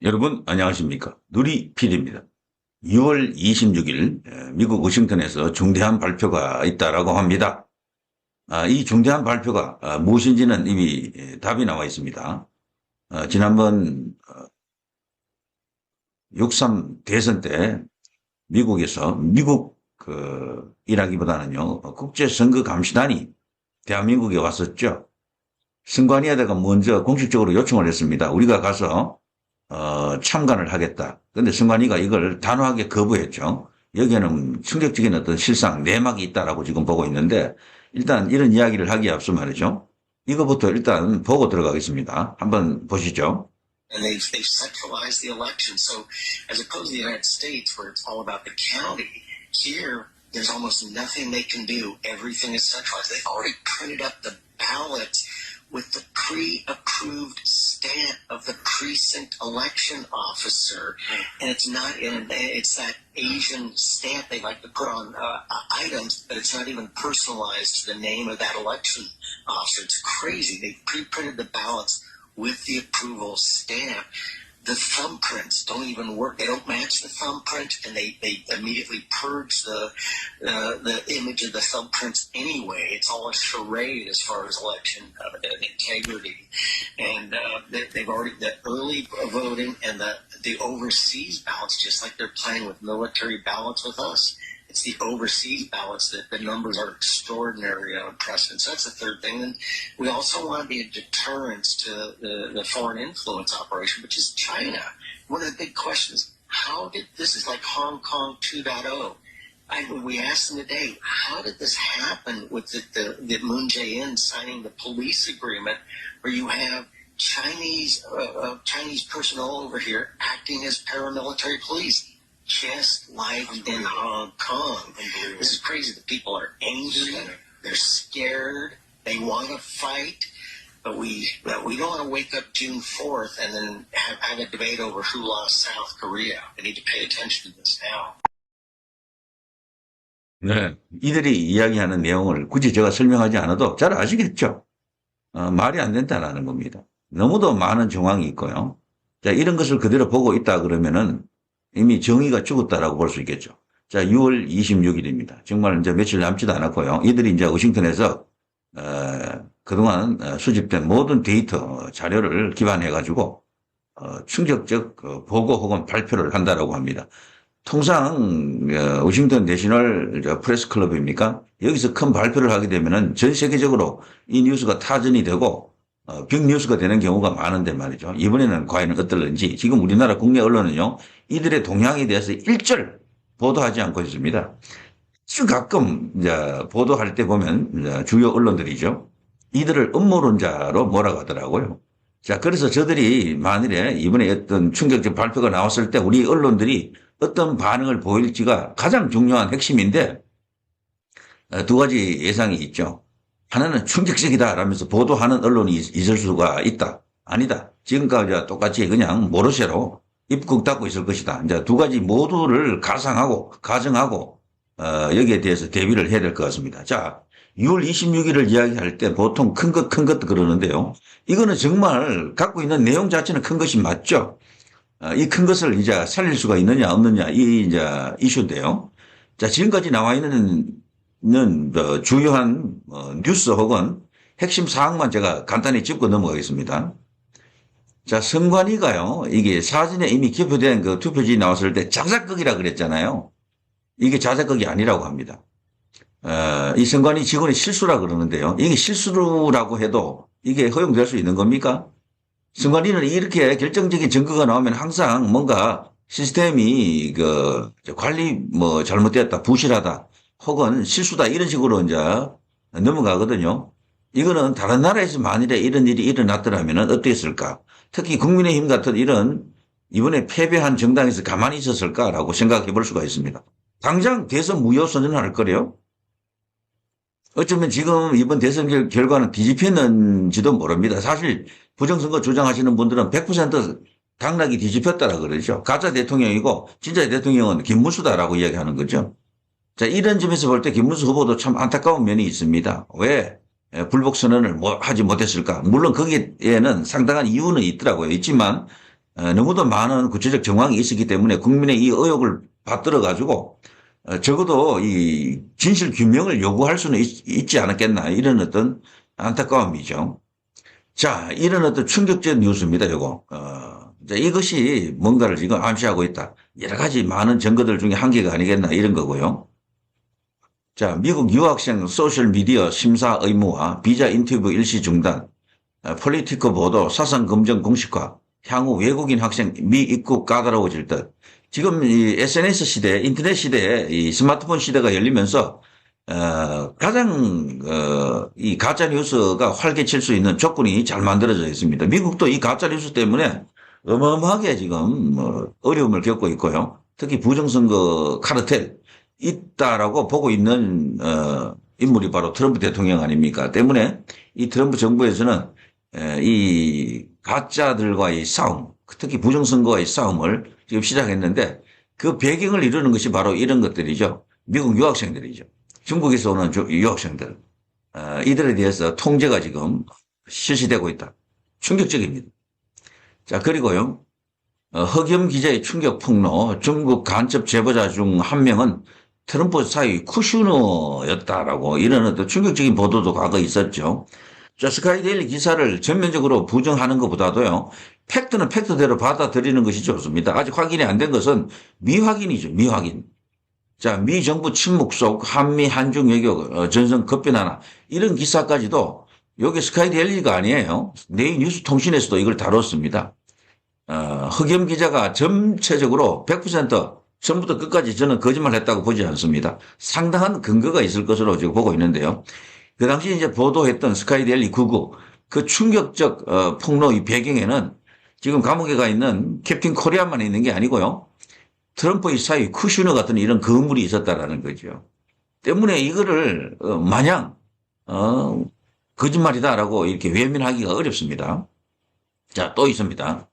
여러분 안녕하십니까. 누리 PD입니다. 6월 26일 미국 워싱턴에서 중대한 발표가 있다라고 합니다. 이 중대한 발표가 무엇인지는 이미 답이 나와 있습니다. 지난번 6.3 대선 때 미국에서 일하기보다는요 국제선거감시단이 대한민국에 왔었죠. 선관위에다가 먼저 공식적으로 요청을 했습니다. 우리가 가서 참관을 하겠다. 근데 선관위가 이걸 단호하게 거부했죠. 여기에는 충격적인 어떤 실상 내막이 있다라고 지금 보고 있는데, 일단 이런 이야기를 하기에 앞서 말이죠. 이거부터 일단 보고 들어가겠습니다. 한번 보시죠. And they've centralized the election. So as opposed to the United States where it's all about the county, here there's almost nothing they can do. Everything is centralized. They've already printed up the ballots with the pre-approved stamp of the precinct election officer. And it's not it's that Asian stamp they like to put on items, but it's not even personalized to the name of that election officer. It's crazy. They pre-printed the ballots with the approval stamp. The thumbprints don't even work. They don't match the thumbprint, and they immediately purge the image of the thumbprints anyway. It's all a charade as far as election integrity. And they've already, the early voting and the overseas ballots, just like they're playing with military ballots with us. It's the overseas ballots that the numbers are extraordinary unprecedented. So that's the third thing. And we also want to be a deterrence to the foreign influence operation, which is China. One of the big questions, this is like Hong Kong 2.0. We asked them today, how did this happen with the Moon Jae-in signing the police agreement where you have Chinese personnel over here acting as paramilitary police? Just like in Hong Kong. This is crazy. The people are angry. They're scared. They want to fight. But we don't want to wake up June 4th and then have a debate over who lost South Korea. We need to pay attention to this now. 네, 이들이 이야기하는 내용을 굳이 제가 설명하지 않아도 잘 아시겠죠? 말이 안 된다라는 겁니다. 너무도 많은 정황이 있고요. 자, 이런 것을 그대로 보고 있다 그러면은 이미 정의가 죽었다라고 볼 수 있겠죠. 자, 6월 26일입니다. 정말 이제 며칠 남지도 않았고요. 이들이 이제 워싱턴에서, 그동안 수집된 모든 데이터, 자료를 기반해가지고, 충격적 보고 혹은 발표를 한다라고 합니다. 통상, 워싱턴 내셔널 프레스 클럽입니까? 여기서 큰 발표를 하게 되면은 전 세계적으로 이 뉴스가 타전이 되고, 빅뉴스가 되는 경우가 많은데 말이죠. 이번에는 과연 어떨는지 지금 우리나라 국내 언론은요, 이들의 동향에 대해서 일절 보도하지 않고 있습니다. 아주 가끔 이제 보도할 때 보면 이제 주요 언론들이죠. 이들을 음모론자로 몰아가더라고요. 자, 그래서 저들이 만일에 이번에 어떤 충격적 발표가 나왔을 때 우리 언론들이 어떤 반응을 보일지가 가장 중요한 핵심인데, 두 가지 예상이 있죠. 하나는 충격적이다 라면서 보도하는 언론이 있을 수가 있다. 아니다. 지금까지와 똑같이 그냥 모르쇠로 입국 닫고 있을 것이다. 이제 두 가지 모두를 가정하고, 여기에 대해서 대비를 해야 될 것 같습니다. 자, 6월 26일을 이야기할 때 보통 큰 것 그러는데요. 이거는 정말 갖고 있는 내용 자체는 큰 것이 맞죠. 이 큰 것을 이제 살릴 수가 있느냐, 없느냐, 이 이제 이슈인데요. 자, 지금까지 나와 있는 주요한 뉴스 혹은 핵심 사항만 제가 간단히 짚고 넘어가겠습니다. 자, 선관위가요, 이게 사전에 이미 기표된 그 투표지 나왔을 때 자작극이라 그랬잖아요. 이게 자작극이 아니라고 합니다. 이 선관위 직원의 실수라 그러는데요. 이게 실수라고 해도 이게 허용될 수 있는 겁니까? 선관위는 이렇게 결정적인 증거가 나오면 항상 뭔가 시스템이 관리 잘못되었다, 부실하다, 혹은 실수다 이런 식으로 이제 넘어가거든요. 이거는 다른 나라에서 만일에 이런 일이 일어났더라면 어땠을까? 특히 국민의힘 같은 이번에 패배한 정당에서 가만히 있었을까라고 생각해 볼 수가 있습니다. 당장 대선 무효 선언할 거래요. 어쩌면 지금 이번 대선 결과는 뒤집혔는지도 모릅니다. 사실 부정선거 주장하시는 분들은 100% 당락이 뒤집혔다라 그러죠. 가짜 대통령이고 진짜 대통령은 김문수다라고 이야기하는 거죠. 자, 이런 점에서 볼 때 김문수 후보도 참 안타까운 면이 있습니다. 왜 불복 선언을 하지 못했을까? 물론 거기에는 상당한 이유는 있더라고요. 있지만 너무도 많은 구체적 정황이 있었기 때문에 국민의 이 의혹을 받들어 가지고 적어도 이 진실 규명을 요구할 수는 있지 않았겠나 이런 어떤 안타까움이죠. 자, 이런 어떤 충격적 뉴스입니다, 이거. 이제 이것이 뭔가를 지금 암시하고 있다. 여러 가지 많은 증거들 중에 한 개가 아니겠나 이런 거고요. 자, 미국 유학생 소셜미디어 심사 의무화, 비자 인터뷰 일시 중단, 폴리티커 보도, 사상 검증 공식화, 향후 외국인 학생 미 입국 까다로워질 듯. 지금 이 SNS 시대, 인터넷 시대에 이 스마트폰 시대가 열리면서 가장 이 가짜 뉴스가 활개칠 수 있는 조건이 잘 만들어져 있습니다. 미국도 이 가짜 뉴스 때문에 어마어마하게 지금 어려움을 겪고 있고요. 특히 부정선거 카르텔 있다라고 보고 있는 인물이 바로 트럼프 대통령 아닙니까? 때문에 이 트럼프 정부에서는 이 가짜들과의 싸움, 특히 부정선거와의 싸움을 지금 시작했는데 그 배경을 이루는 것이 바로 이런 것들이죠. 미국 유학생들이죠. 중국에서 오는 유학생들. 이들에 대해서 통제가 지금 실시되고 있다. 충격적입니다. 자, 그리고요. 허겸 기자의 충격 폭로, 중국 간첩 제보자 중 한 명은 트럼프 사위 쿠슈너였다라고 이런 어떤 충격적인 보도도 과거에 있었죠. 자, 스카이데일리 기사를 전면적으로 부정하는 것보다도요, 팩트는 팩트대로 받아들이는 것이 좋습니다. 아직 확인이 안 된 것은 미확인이죠, 미확인. 자, 미 정부 침묵 속 한미 한중 외교 전선 급변하나 이런 기사까지도 여기 스카이데일리가 아니에요. 네이뉴스통신에서도 이걸 다뤘습니다. 허겸 기자가 전체적으로 100% 처음부터 끝까지 저는 거짓말했다고 보지 않습니다. 상당한 근거가 있을 것으로 지금 보고 있는데요. 그 당시 이제 보도했던 스카이데일리 99 그 충격적 폭로의 배경에는 지금 감옥에 가 있는 캡틴 코리아만 있는 게 아니고요. 트럼프의 사위 쿠슈너 같은 이런 거물이 있었다라는 거죠. 때문에 이거를 마냥 거짓말이다라고 이렇게 외면하기가 어렵습니다. 자, 또 있습니다.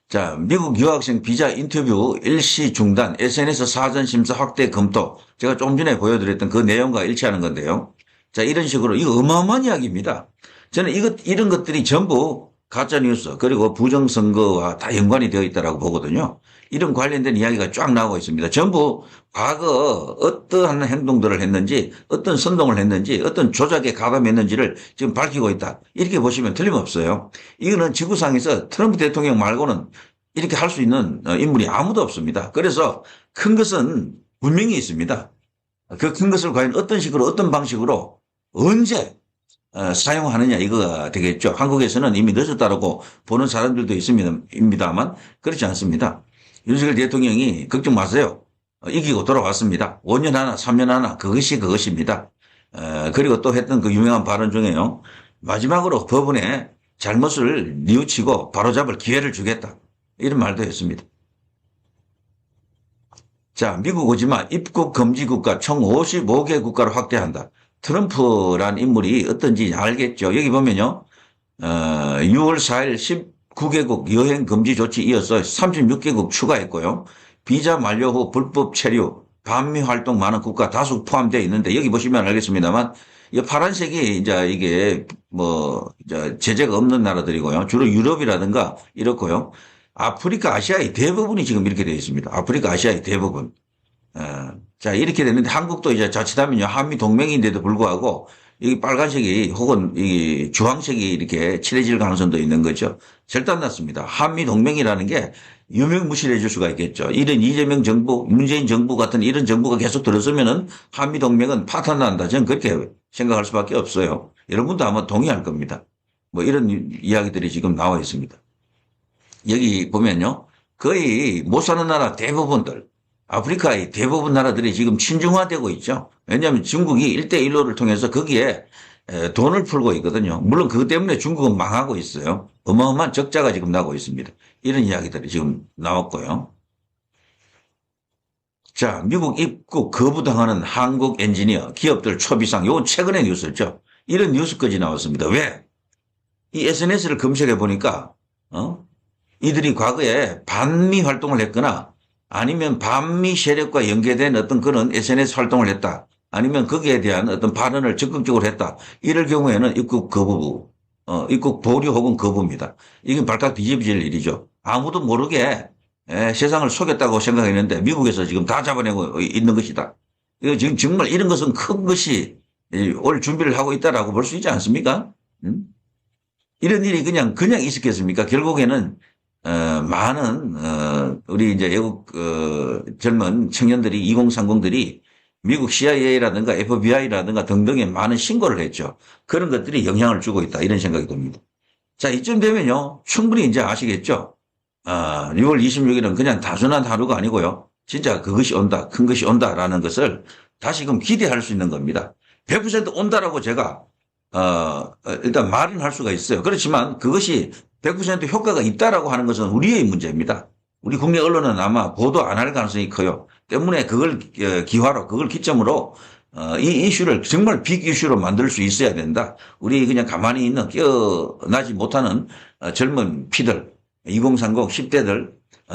자, 미국 유학생 비자 인터뷰 일시 중단, SNS 사전 심사 확대 검토. 제가 좀 전에 보여드렸던 그 내용과 일치하는 건데요. 자, 이런 식으로 이거 어마어마한 이야기입니다. 저는 이런 것들이 전부 가짜 뉴스 그리고 부정선거와 다 연관이 되어 있다라고 보거든요. 이런 관련된 이야기가 쫙 나오고 있습니다. 전부 과거 어떠한 행동들을 했는지, 어떤 선동을 했는지, 어떤 조작에 가담했는지를 지금 밝히고 있다. 이렇게 보시면 틀림없어요. 이거는 지구상에서 트럼프 대통령 말고는 이렇게 할 수 있는 인물이 아무도 없습니다. 그래서 큰 것은 분명히 있습니다. 그 큰 것을 과연 어떤 식으로, 어떤 방식으로, 언제 사용하느냐 이거가 되겠죠. 한국에서는 이미 늦었다라고 보는 사람들도 있습니다만 그렇지 않습니다. 윤석열 대통령이 걱정 마세요. 이기고 돌아왔습니다. 5년 하나 3년 하나 그것입니다. 그리고 또 했던 그 유명한 발언 중에요. 마지막으로 법원에 잘못을 뉘우치고 바로잡을 기회를 주겠다. 이런 말도 했습니다. 자, 미국 오지마 입국 금지 국가 총 55개 국가로 확대한다. 트럼프란 인물이 어떤지 알겠죠. 여기 보면요. 6월 4일 19개국 여행 금지 조치 이어서 36개국 추가했고요. 비자 만료 후 불법 체류, 반미 활동 많은 국가 다수 포함되어 있는데 여기 보시면 알겠습니다만 이 파란색이 이제 이게 이제 제재가 없는 나라들이고요. 주로 유럽이라든가 이렇고요. 아프리카, 아시아의 대부분이 지금 이렇게 되어 있습니다. 아프리카, 아시아의 대부분. 자, 이렇게 되는데 한국도 이제 자칫하면요. 한미 동맹인데도 불구하고 이 빨간색이 혹은 이 주황색이 이렇게 칠해질 가능성도 있는 거죠. 절대 안 났습니다. 한미 동맹이라는 게 유명무실해 줄 수가 있겠죠. 이런 이재명 정부, 문재인 정부 같은 이런 정부가 계속 들어서면은 한미 동맹은 파탄난다. 저는 그렇게 생각할 수밖에 없어요. 여러분도 아마 동의할 겁니다. 이런 이야기들이 지금 나와 있습니다. 여기 보면요. 거의 못 사는 나라 대부분들, 아프리카의 대부분 나라들이 지금 친중화되고 있죠. 왜냐하면 중국이 1대1로를 통해서 거기에 돈을 풀고 있거든요. 물론 그것 때문에 중국은 망하고 있어요. 어마어마한 적자가 지금 나고 있습니다. 이런 이야기들이 지금 나왔고요. 자, 미국 입국 거부당하는 한국 엔지니어, 기업들 초비상. 이건 최근의 뉴스였죠. 이런 뉴스까지 나왔습니다. 왜? 이 SNS를 검색해 보니까 이들이 과거에 반미 활동을 했거나 아니면 반미 세력과 연계된 어떤 그런 SNS 활동을 했다. 아니면 거기에 대한 어떤 발언을 적극적으로 했다. 이럴 경우에는 입국 거부 입국 보류 혹은 거부입니다. 이게 발칵 뒤집어질 일이죠. 아무도 모르게 세상을 속였다고 생각했는데 미국에서 지금 다 잡아내고 있는 것이다. 이거 지금 정말 이런 것은 큰 것이 올 준비를 하고 있다라고 볼 수 있지 않습니까? 이런 일이 그냥 있었겠습니까? 결국에는 많은 우리 이제 외국 젊은 청년들이 2030들이 미국 CIA라든가 FBI라든가 등등에 많은 신고를 했죠. 그런 것들이 영향을 주고 있다 이런 생각이 듭니다. 자, 이쯤 되면요 충분히 이제 아시겠죠. 6월 26일은 그냥 단순한 하루가 아니고요. 진짜 그것이 온다, 큰 것이 온다라는 것을 다시금 기대할 수 있는 겁니다. 100% 온다라고 제가 일단 말은 할 수가 있어요. 그렇지만 그것이 100% 효과가 있다라고 하는 것은 우리의 문제입니다. 우리 국내 언론은 아마 보도 안 할 가능성이 커요. 때문에 그걸 기화로, 그걸 기점으로 이 이슈를 정말 빅 이슈로 만들 수 있어야 된다. 우리 그냥 가만히 있는 깨어나지 못하는 젊은 피들, 2030, 10대들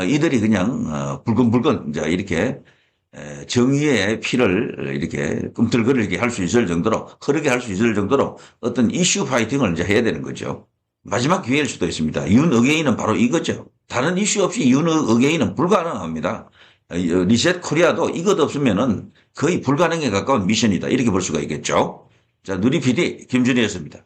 이들이 그냥 불끈불끈 이제 이렇게 정의의 피를 이렇게 꿈틀거리게 할 수 있을 정도로, 흐르게 할 수 있을 정도로 어떤 이슈 파이팅을 이제 해야 되는 거죠. 마지막 기회일 수도 있습니다. 윤 어게인은 바로 이거죠. 다른 이슈 없이 윤 어게인은 불가능합니다. 리셋 코리아도 이것 없으면은 거의 불가능에 가까운 미션이다. 이렇게 볼 수가 있겠죠. 자, 누리 PD 김준희였습니다.